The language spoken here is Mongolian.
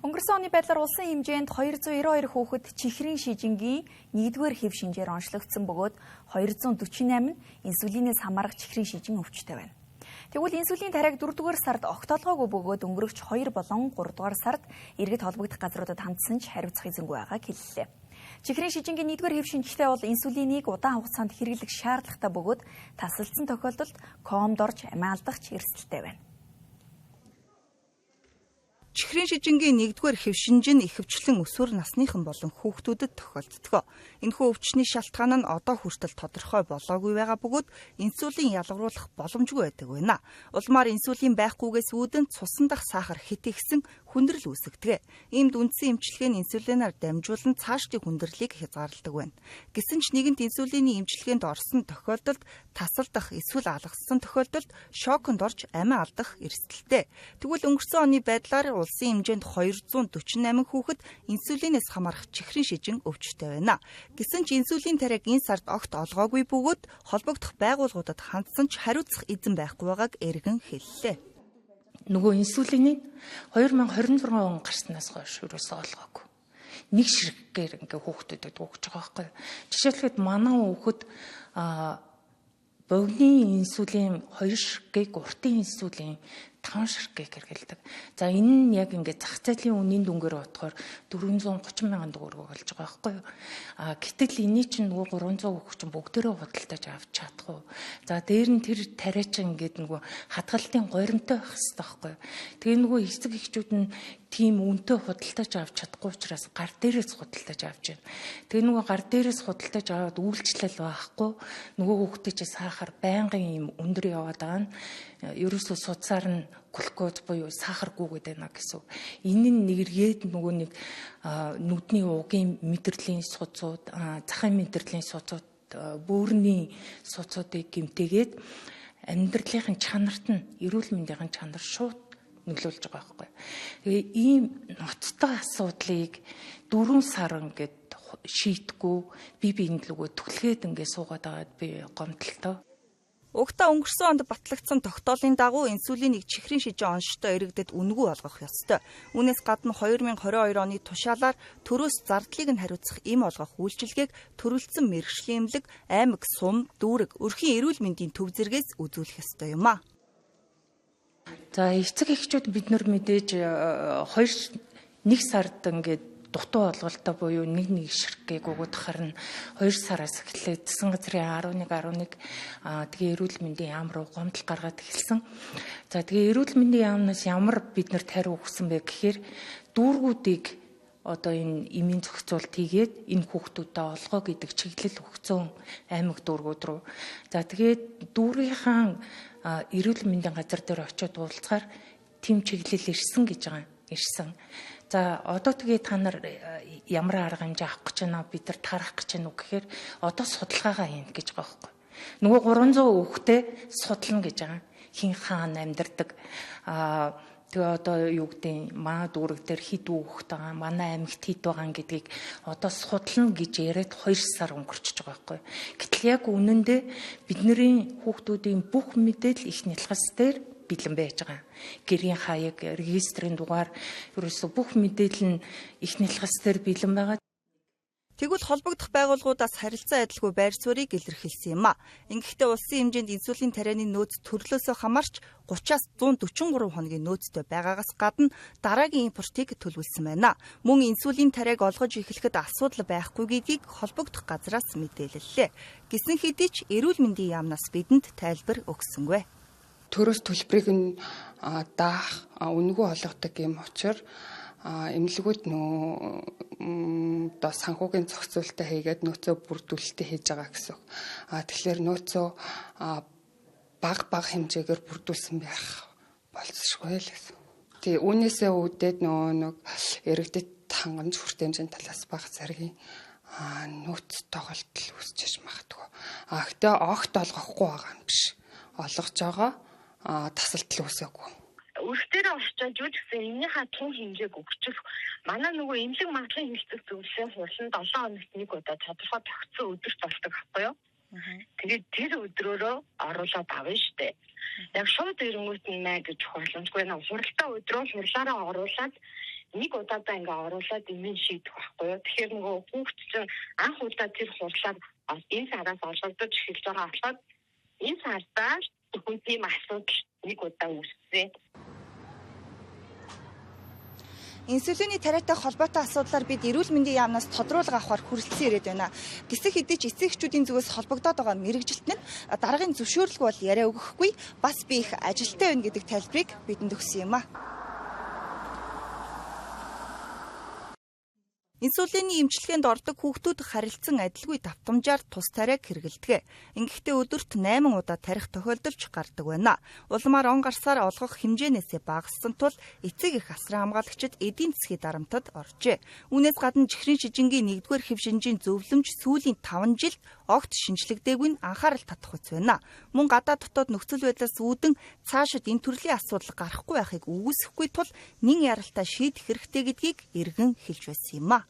Өнгөрсөн оны байдлаар улсын хэмжээнд 292 хүүхэд чихрийн шижингийн 1-р хэв шинжээр онцлогдсон бөгөөд 248 нь инсулинээс хамаарах чихрийн шижин өвчтөй байна. Тэгвэл инсулин тариаг 4-р сард огтолгоогүй бөгөөд өнгөрөгч 2 болон 3-р сард иргэд холбогдох газруудад хандсан ч хариуцах эзэнгүй байгааг хэллээ. Чихрийн шижингийн 1-р хэв шинжтэй бол инсулиныг удаан хугацаанд хэрэглэх шаардлагатай бөгөөд тасалдсан тохиолдолд комд орж амиа алдах эрсдэлтэй байна. Чихрийн шижингийн 1-р хэв шинж нь ихэвчлэн өсвөр насныхан болон хүүхдүүдэд тохиолддог. Энэхүү өвчний шалтгаан нь одоо хүртэл тодорхой болоогүй байгаа бөгөөд инсулин ялгаруулах боломжгүй байдаг байна. Улмаар инсулин байхгүйгээс үүдэн цусан дах сахар хэт ихсэн хүндрэл үүсгдэг. Иймд үндсэн эмчилгээ нь инсулинаар дамжуулан цаашдын хүндрэлийг хязгаарладаг байна. Гэсэн ч нэгэнт инсулины эмчилгээнд орсон тохиолдолд тасалдах эсвэл алгассан тохиолдолд шоконд орж амиа алдах эрсдэлтэй. Тэгвэл өнгөрсөн оны байдлаар улсын хэмжээнд 248 хүүхэд инсулинээс хамаарах чихрийн шижин өвчтөй байна. Гэсэн ч инсулин тариаг энэ сард огт олгоогүй бөгөөд холбогдох байгууллагуудад хандсан ч хариуцах эзэн байхгүй байгааг эргэн хэллээ. Нөгөө инсулинийг 2026 он гарснаас хойш юусоо олгоогүй. Нэг ширхгээр ингээ хүүхдүүдэд өгч байгаа байхгүй. Жишээлбэл манай хүүхэд богино инсулин 2 ширхгийг, уртын инсулин 5 ширхгийг хэрэглэдэг. За энэ нь яг ингээд зах зээлийн үнийн дүнгээр бодохоор 430 мянган төгрөг болж байгаа байхгүй юу? Гэтэл эний чинь нөгөө 300 хүүхэд чинь бүгдээрээ худалдаж авч чадахгүй. За дээр нь тэр тариа чинь ингээд нөгөө хадгалтын горимтой байх хэрэгтэй байхгүй юу? Тэгээ нөгөө эцэг эхчүүд нь тийм үнэтэй худалдаж авч чадахгүй учраас гар дээрээс худалдаж авч байна. Тэгээ нөгөө гар дээрээс худалдаж аваад үйлчлэл байхгүй. Нөгөө хүүхдээ чи сахар байнгын юм өндөр яваад байгаа нь ерөөсөө судсаар нь глюкоз буюу сахаргүй гэдэг байна гэсэн. Энэ нь нэгэргээд нөгөө нэг нүдний угийн мэдрэлийн судсууд, захын мэдрэлийн судсууд, бөөрийн судсуудыг гэмтээгээд амьдралын чанарт нь, эрүүл мэндийн чанар шууд нөлөөлж байгаа байхгүй. Тэгээ ийм ноцтой асуудлыг 4 сар ингээд шийтгэхгүй бие биендлүгөө түлхээд ингээд суугаад байгаад би гомдолтой. Угтаа өнгөрсөн онд батлагдсан тогтоолын дагуу инсулинийг чихрийн шижин онштой иргэдэд үнэгүй олгох ёстой. Үүнээс гадна 2022 оны тушаалаар төрөөс зардлыг нь хариуцах эм олгох үйлчилгээг төрөлцсөн мэргэжлийн эмнэлэг, аймаг, сум, дүүрэг, өрхийн эрүүл мэндийн төв зэргээс үзүүлэх ёстой юм а. За эцэг эхчүүд бид нар мэдээж 1 сард ингээд дутуу олголтоо буюу нэг ширхгийг өгөх харна 2 сараас эхлээд засгийн газрын 11 тэгээ эрүүл мэндийн яам руу гомдол гаргаад эхэлсэн. За тэгээ эрүүл мэндийн яамнаас ямар бид нар тариу өгсөн бэ гэхээр дүүргүүдийг одоо энэ эмийн зохицуулт хийгээд энэ хүүхдүүдэд олгоо гэдэг чиглэл өгсөн аймаг дүүргүүд рүү. За тэгээд дүүргийнхэн эрүүл мэндийн газар дээр очиод уулзгаар тэм чиглэл ирсэн гэж байгаа юм. Ирсэн. За одоо тэгээ та нар ямар арга хэмжээ авах гэж байна бид нар тарах гэж байна уу гэхээр одоо судалгаагаа хийн гэж байгаа байхгүй. Нөгөө 300 хүүхдээ судална гэж байгаа. Хин хаан амьдардаг. Тэгээ одоо юу гэдэг манай дүүрэг дээр хэд хүүхэд байгаа, манай аймагт хэд байгаа гэдгийг одоо судална гэж яриад 2 сар өнгөрчихөж байгаа байхгүй. Гэтэл яг үнэндээ бидний хүүхдүүдийн бүх мэдээлэл их нэлхас дээр бэлэн байж байгаа. Гэрийн хаяг, регистрийн дугаар ерөөсө бүх мэдээлэл нь их нэлхас дээр бэлэн байгаа. Тэгвэл холбогдох байгууллагуудаас харилцан адилгүй байр суурийг илэрхийлсэн юм а. Ингэхдээ улсын хэмжээнд инсулин тарианы нөөц төрлөөсөө хамаарч 30-аас 143 хоногийн нөөцтэй байгаагаас гадна дараагийн импортыг төлөвлөсөн байна. Мөн инсулин тариаг олгож эхлэхэд асуудал байхгүй гэдгийг холбогдох газраас мэдээлэллээ. Гэсэн хэдий ч эрүүл мэндийн яамнаас бидэнд тайлбар өгсөнгүй. Төрөөс төлбөрийг нь даах үнэгүй олгодог юм учраас эмнэлгүүд одоо санхүүгийн зохицуулалтаа хийгээд нөөцөө бүрдүүлэлтээ хийж байгаа гэсэн. Тэгэхээр нөөцөө бага хэмжээгээр бүрдүүлсэн байх болцсохгүй л гэсэн. Тий, үүнээсээ үүдээд нэг иргэдэд хангамж хүртээмжийн талаас бага зэргийн нөөц тоглолт үүсчиж магадгүй. Гэтэ огт олгохгүй байгаа юм биш. Олгож байгаа тасалдал үүсээгүй. Өөртөө очиж юу гэсэн энийхээ тун хэмжээг өгчих. Манай нөгөө эмнэлэг магадлалын хэлцэх зөвлөлийн хурлын 7 хоногт нэг удаа тодорхой тогтсон өдөрт болдог байхгүй юу? Тэгээд тэр өдрөөрөө оруулаад авна штэ. Яг шууд ирэнгүүт нэ гэж хурламжгүй нэ. Хуралдаа өдрөө хурлаараа оруулаад нэг удаадаа ингээ оруулаад имэн шийдэх байхгүй юу. Тэгэхээр нөгөө хүүхд чинь анх удаа тэр хурлаар энэ сараас олгогдож эхэлж байгаа болохоор энэ сараас хүн тийм асуудал нэг удаа үүссэн. Инсулины тариатай холбоотой асуудлаар бид эрүүл мэндийн яамнаас тодруулга авахар хүрэлцэн ирээд байна. Гэсэх хэдий ч эцэг эхчүүдийн зүгээс холбогдоод байгаа мэрэгжилт нь дараагийн зөвшөөрлөг бол яриа өгөхгүй, бас би их ажилтай байна гэдэг тайлбарыг бидэнд өгсөн юм а. Инсулины эмчилгээнд ордог хүүхдүүд харилцан адилгүй давтамжаар тус тариаг хэрэгэлдэг. Ингэхдээ өдөрт 8 удаа тарих тохиолдолж гардаг байна. Улмаар он гарсаар олгох хэмжээнээсээ багассан тул эцэг эх асран хамгаалагчид эдийн засгийн дарамтад оржээ. Үүнээс гадна чихрийн шижингийн 1-р хэв шинжийн зөвлөмж сүүлийн 5 жилд огт шинжлэхдэггүй нь анхаарал татах үс байна. Мөн гадаад дотоод нөхцөл байдлаас үүдэн цаашид энэ төрлийн асуудал гарахгүй байхыг үгүйсэхгүй тул нэн яралтай шийдэх хэрэгтэй гэдгийг эргэн хэлж байсан юм а.